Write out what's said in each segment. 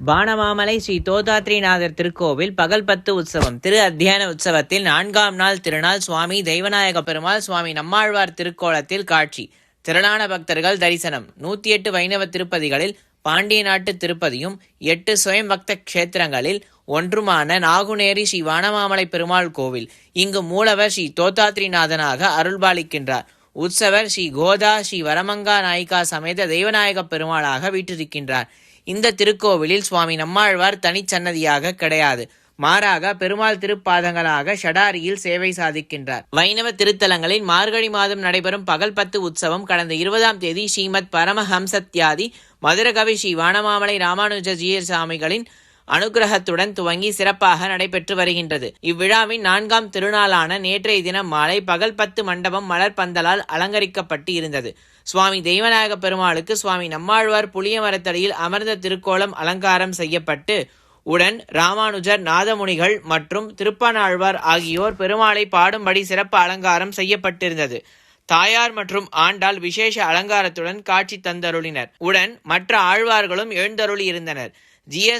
வானமாமலை ஸ்ரீ தோதாத்ரிநாதர் திருக்கோவில் பகல் 10 உற்சவம். திரு அத்தியன உற்சவத்தில் 4ஆம் நாள் திருநாள் சுவாமி தெய்வநாயக பெருமாள் சுவாமி நம்மாழ்வார் திருக்கோலத்தில் காட்சி. திரளான பக்தர்கள் தரிசனம். 108 வைணவ திருப்பதிகளில் பாண்டிய நாட்டு திருப்பதியும் 8 சுயம் பக்த கஷேத்திரங்களில் ஒன்றுமான நாகுநேரி ஸ்ரீ வானமாமலை பெருமாள் கோவில். இங்கு மூலவர் ஸ்ரீ தோதாத்ரிநாதனாக அருள்பாலிக்கின்றார். உற்சவர் ஸ்ரீ கோதா ஸ்ரீ வரமங்கா நாயிகா சமேத தெய்வநாயக பெருமாளாக வீற்றிருக்கின்றார். இந்த திருக்கோவிலில் சுவாமி நம்மாழ்வார் தனிச்சன்னதியாக கிடையாது. மாறாக பெருமாள் திருப்பாதங்களாக ஷடாரியில் சேவை சாதிக்கின்றார். வைணவ திருத்தலங்களில் மார்கழி மாதம் நடைபெறும் பகல் 10 உற்சவம் கடந்த 20ஆம் தேதி ஸ்ரீமத் பரமஹம்சத்யாதி மதுரகவி ஸ்ரீ வானமாமலை ராமானுஜஜீயர் சாமிகளின் அனுகிரகத்துடன் துவங்கி சிறப்பாக நடைபெற்று வருகின்றது. இவ்விழாவின் 4ஆம் திருநாளான நேற்றைய தினம் மாலை பகல் 10 மண்டபம் மலர் பந்தலால் அலங்கரிக்கப்பட்டு இருந்தது. சுவாமி தெய்வநாயக பெருமாளுக்கு சுவாமி நம்மாழ்வார் புளிய மரத்தடியில் அமர்ந்த திருக்கோலம் அலங்காரம் செய்யப்பட்டு உடன் ராமானுஜர், நாதமுனிகள் மற்றும் திருப்பானாழ்வார் ஆகியோர் பெருமாளை பாடும்படி சிறப்பு அலங்காரம் செய்யப்பட்டிருந்தது. தாயார் மற்றும் ஆண்டாள் விசேஷ அலங்காரத்துடன் காட்சி தந்தருளினர். உடன் மற்ற ஆழ்வார்களும் எழுந்தருளி இருந்தனர்.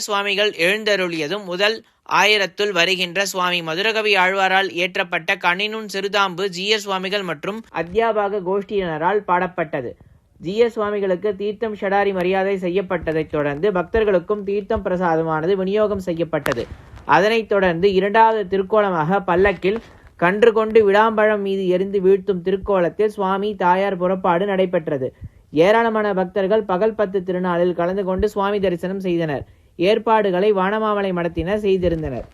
சுவாமிகள் எழுந்தருளியதும் முதல் ஆயிரத்துள் வருகின்ற சுவாமி மதுரகவி ஆழ்வாரால் இயற்றப்பட்ட கண்ணினுன் சிறுதாம்பு சுவாமிகள் மற்றும் அத்தியாபாக கோஷ்டியினரால் பாடப்பட்டது. சுவாமிகளுக்கு தீர்த்தம் ஷடாரி மரியாதை செய்யப்பட்டதைத் தொடர்ந்து பக்தர்களுக்கும் தீர்த்தம் பிரசாதமானது விநியோகம் செய்யப்பட்டது. அதனைத் தொடர்ந்து 2வது திருக்கோலமாக பல்லக்கில் கன்று கொண்டு விளாம்பழம் மீது எரிந்து வீழ்த்தும் திருக்கோலத்தில் சுவாமி தாயார் புறப்பாடு நடைபெற்றது. ஏராளமான பக்தர்கள் பகல் 10 திருநாளில் கலந்து கொண்டு சுவாமி தரிசனம் செய்தனர். ஏற்பாடுகளை வானமாமலை மடத்தினர் செய்திருந்தனர்.